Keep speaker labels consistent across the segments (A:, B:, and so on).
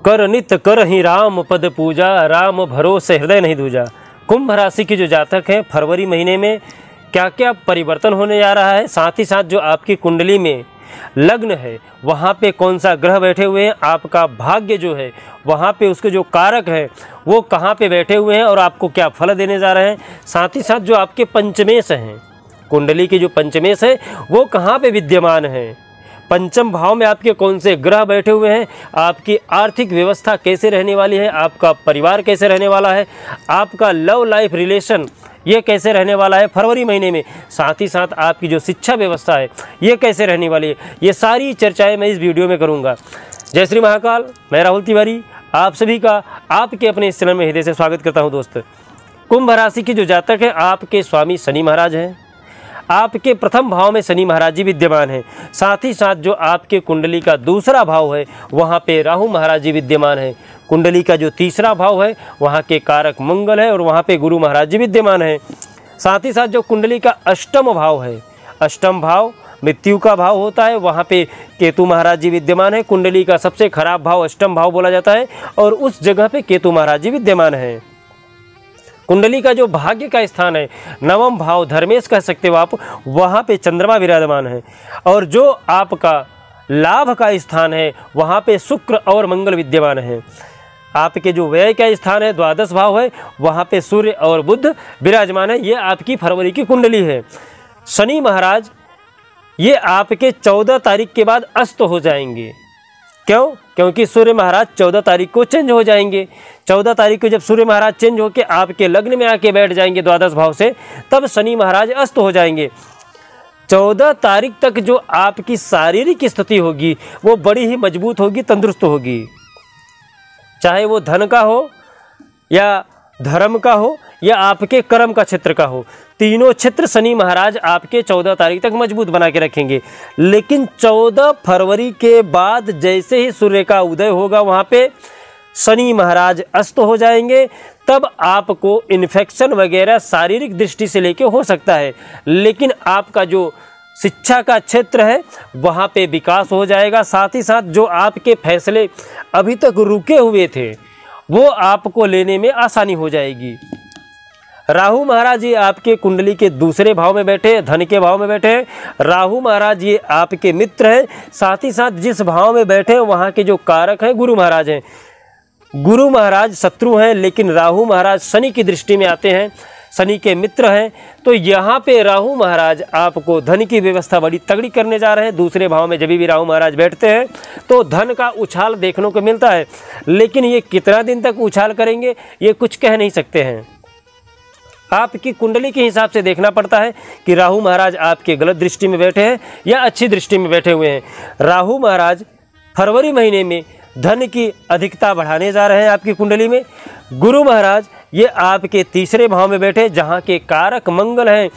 A: कर नित कर ही राम पद पूजा, राम भरोसे हृदय नहीं दूजा। कुंभ राशि की जो जातक हैं, फरवरी महीने में क्या क्या परिवर्तन होने जा रहा है, साथ ही साथ जो आपकी कुंडली में लग्न है वहाँ पे कौन सा ग्रह बैठे हुए हैं, आपका भाग्य जो है वहाँ पे उसके जो कारक है वो कहाँ पे बैठे हुए हैं और आपको क्या फल देने जा रहे हैं। साथ ही साथ जो आपके पंचमेश हैं, कुंडली के जो पंचमेश है वो कहाँ पे विद्यमान है, पंचम भाव में आपके कौन से ग्रह बैठे हुए हैं, आपकी आर्थिक व्यवस्था कैसे रहने वाली है, आपका परिवार कैसे रहने वाला है, आपका लव लाइफ रिलेशन ये कैसे रहने वाला है फरवरी महीने में, साथ ही साथ आपकी जो शिक्षा व्यवस्था है ये कैसे रहने वाली है, ये सारी चर्चाएं मैं इस वीडियो में करूंगा। जय श्री महाकाल, मैं राहुल तिवारी आप सभी का आपके अपने इस चैनल में हृदय से स्वागत करता हूं। दोस्त, कुंभ राशि की जो जातक है, आपके स्वामी शनि महाराज हैं, आपके प्रथम भाव में शनि महाराज जी विद्यमान हैं। साथ ही साथ जो आपके कुंडली का दूसरा भाव है वहाँ पे राहु महाराज जी विद्यमान हैं। कुंडली का जो तीसरा भाव है वहाँ के कारक मंगल है और वहाँ पे गुरु महाराज जी विद्यमान हैं। साथ ही साथ जो कुंडली का अष्टम भाव है, अष्टम भाव मृत्यु का भाव होता है, वहाँ पे केतु महाराज जी विद्यमान है। कुंडली का सबसे खराब भाव अष्टम भाव बोला जाता है और उस जगह पे केतु महाराज जी विद्यमान है। कुंडली का जो भाग्य का स्थान है, नवम भाव धर्मेश कह सकते हो आप, वहाँ पे चंद्रमा विराजमान है। और जो आपका लाभ का स्थान है वहाँ पे शुक्र और मंगल विद्यमान है। आपके जो व्यय का स्थान है, द्वादश भाव है, वहाँ पे सूर्य और बुध विराजमान है। ये आपकी फरवरी की कुंडली है। शनि महाराज ये आपके 14 तारीख के बाद अस्त हो जाएंगे। क्यों? क्योंकि सूर्य महाराज 14 तारीख को चेंज हो जाएंगे। 14 तारीख को जब सूर्य महाराज चेंज होकर आपके लग्न में आके बैठ जाएंगे द्वादश भाव से, तब शनि महाराज अस्त हो जाएंगे। 14 तारीख तक जो आपकी शारीरिक स्थिति होगी वो बड़ी ही मजबूत होगी, तंदुरुस्त होगी। चाहे वो धन का हो या धर्म का हो या आपके कर्म का क्षेत्र का हो, तीनों क्षेत्र शनि महाराज आपके 14 तारीख तक मजबूत बना के रखेंगे। लेकिन 14 फरवरी के बाद जैसे ही सूर्य का उदय होगा वहाँ पे शनि महाराज अस्त हो जाएंगे। तब आपको इन्फेक्शन वगैरह शारीरिक दृष्टि से लेके हो सकता है, लेकिन आपका जो शिक्षा का क्षेत्र है वहाँ पे विकास हो जाएगा। साथ ही साथ जो आपके फैसले अभी तक रुके हुए थे वो आपको लेने में आसानी हो जाएगी। राहु महाराज ये आपके कुंडली के दूसरे भाव में बैठे, धन के भाव में बैठे हैं। राहु महाराज ये आपके मित्र हैं। साथ ही साथ जिस भाव में बैठे हैं वहाँ के जो कारक हैं गुरु महाराज हैं। गुरु महाराज शत्रु हैं, लेकिन राहु महाराज शनि की दृष्टि में आते हैं, शनि के मित्र हैं। तो यहाँ पे राहु महाराज आपको धन की व्यवस्था बड़ी तगड़ी करने जा रहे हैं। दूसरे भाव में जब भी राहु महाराज बैठते हैं तो धन का उछाल देखने को मिलता है, लेकिन ये कितना दिन तक उछाल करेंगे ये कुछ कह नहीं सकते हैं। आपकी कुंडली के हिसाब से देखना पड़ता है कि राहु महाराज आपके गलत दृष्टि में बैठे हैं या अच्छी दृष्टि में बैठे हुए हैं। राहु महाराज फरवरी महीने में धन की अधिकता बढ़ाने जा रहे हैं आपकी कुंडली में। गुरु महाराज ये आपके तीसरे भाव में बैठे जहाँ के कारक मंगल हैं।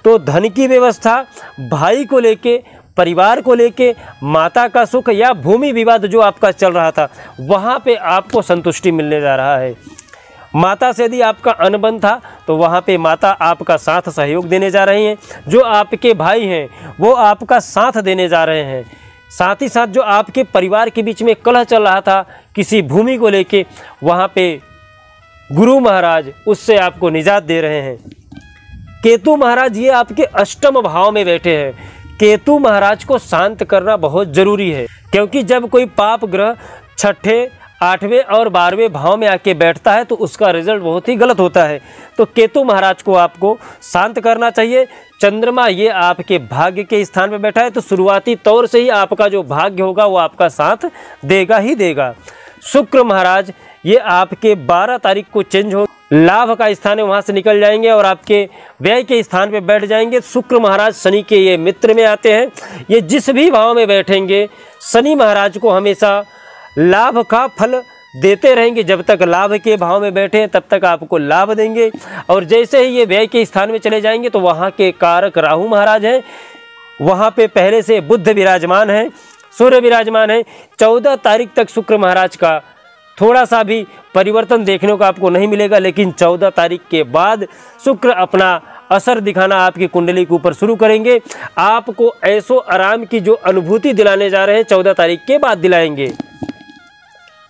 A: तो धन की व्यवस्था, भाई को लेके, परिवार को लेके, माता का सुख या भूमि विवाद जो आपका चल रहा था वहाँ पे आपको संतुष्टि मिलने जा रहा है। माता से यदि आपका अनबन था तो वहाँ पे माता आपका साथ सहयोग देने जा रही हैं। जो आपके भाई हैं वो आपका साथ देने जा रहे हैं। साथ ही साथ जो आपके परिवार के बीच में कलह चल रहा था किसी भूमि को लेके, वहाँ पे गुरु महाराज उससे आपको निजात दे रहे हैं। केतु महाराज ये आपके अष्टम भाव में बैठे हैं। केतु महाराज को शांत करना बहुत जरूरी है, क्योंकि जब कोई पाप ग्रह छठे, 8वें और 12वें भाव में आके बैठता है तो उसका रिजल्ट बहुत ही गलत होता है। तो केतु महाराज को आपको शांत करना चाहिए। चंद्रमा ये आपके भाग्य के स्थान पे बैठा है, तो शुरुआती तौर से ही आपका जो भाग्य होगा वो आपका साथ देगा ही देगा। शुक्र महाराज ये आपके 12 तारीख को चेंज हो, लाभ का स्थान है वहाँ से निकल जाएंगे और आपके व्यय के स्थान पे बैठ जाएंगे। शुक्र महाराज शनि के ये मित्र में आते हैं। ये जिस भी भाव में बैठेंगे शनि महाराज को हमेशा लाभ का फल देते रहेंगे। जब तक लाभ के भाव में बैठे हैं तब तक आपको लाभ देंगे, और जैसे ही ये व्यय के स्थान में चले जाएंगे तो वहाँ के कारक राहु महाराज हैं, वहाँ पे पहले से बुध विराजमान है, सूर्य विराजमान है। 14 तारीख तक शुक्र महाराज का थोड़ा सा भी परिवर्तन देखने को आपको नहीं मिलेगा, लेकिन 14 तारीख के बाद शुक्र अपना असर दिखाना आपकी कुंडली के ऊपर शुरू करेंगे। आपको ऐसो आराम की जो अनुभूति दिलाने जा रहे हैं 14 तारीख के बाद दिलाएंगे।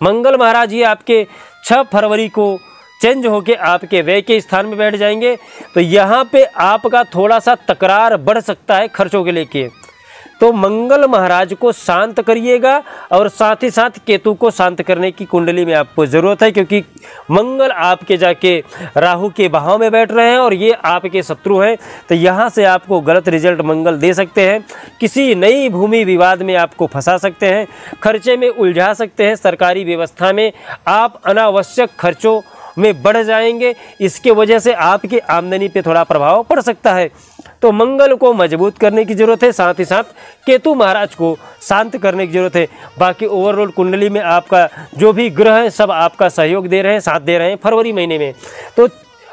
A: मंगल महाराज ये आपके 6 फरवरी को चेंज होके आपके व्यय के स्थान में बैठ जाएंगे। तो यहाँ पे आपका थोड़ा सा तकरार बढ़ सकता है खर्चों के लेके। तो मंगल महाराज को शांत करिएगा और साथ ही साथ केतु को शांत करने की कुंडली में आपको ज़रूरत है, क्योंकि मंगल आपके जाके राहु के भाव में बैठ रहे हैं और ये आपके शत्रु हैं। तो यहाँ से आपको गलत रिजल्ट मंगल दे सकते हैं, किसी नई भूमि विवाद में आपको फंसा सकते हैं, खर्चे में उलझा सकते हैं, सरकारी व्यवस्था में आप अनावश्यक खर्चों में बढ़ जाएंगे। इसके वजह से आपकी आमदनी पे थोड़ा प्रभाव पड़ सकता है। तो मंगल को मजबूत करने की ज़रूरत है, साथ ही साथ केतु महाराज को शांत करने की ज़रूरत है। बाकी ओवरऑल कुंडली में आपका जो भी ग्रह है सब आपका सहयोग दे रहे हैं, साथ दे रहे हैं फरवरी महीने में। तो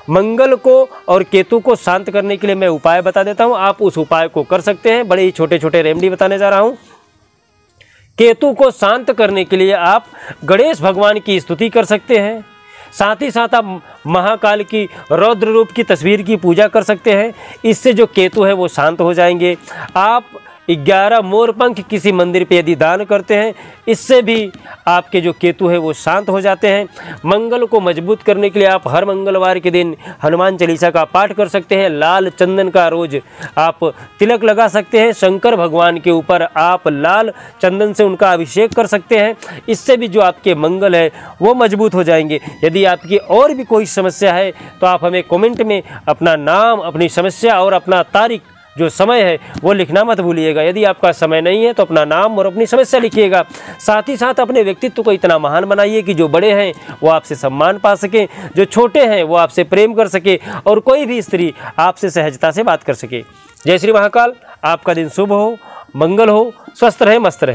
A: मंगल को और केतु को शांत करने के लिए मैं उपाय बता देता हूँ, आप उस उपाय को कर सकते हैं। बड़े ही छोटे छोटे रेमेडी बताने जा रहा हूँ। केतु को शांत करने के लिए आप गणेश भगवान की स्तुति कर सकते हैं, साथ ही साथ आप महाकाल की रौद्र रूप की तस्वीर की पूजा कर सकते हैं। इससे जो केतु है वो शांत हो जाएंगे। आप 11 मोरपंख किसी मंदिर पे यदि दान करते हैं, इससे भी आपके जो केतु है वो शांत हो जाते हैं। मंगल को मजबूत करने के लिए आप हर मंगलवार के दिन हनुमान चालीसा का पाठ कर सकते हैं। लाल चंदन का रोज आप तिलक लगा सकते हैं। शंकर भगवान के ऊपर आप लाल चंदन से उनका अभिषेक कर सकते हैं। इससे भी जो आपके मंगल है वो मजबूत हो जाएंगे। यदि आपकी और भी कोई समस्या है तो आप हमें कमेंट में अपना नाम, अपनी समस्या और अपना तारीख जो समय है वो लिखना मत भूलिएगा। यदि आपका समय नहीं है तो अपना नाम और अपनी समस्या लिखिएगा। साथ ही साथ अपने व्यक्तित्व को इतना महान बनाइए कि जो बड़े हैं वो आपसे सम्मान पा सके, जो छोटे हैं वो आपसे प्रेम कर सके और कोई भी स्त्री आपसे सहजता से बात कर सके। जय श्री महाकाल। आपका दिन शुभ हो, मंगल हो, स्वस्थ रहे, मस्त रहे।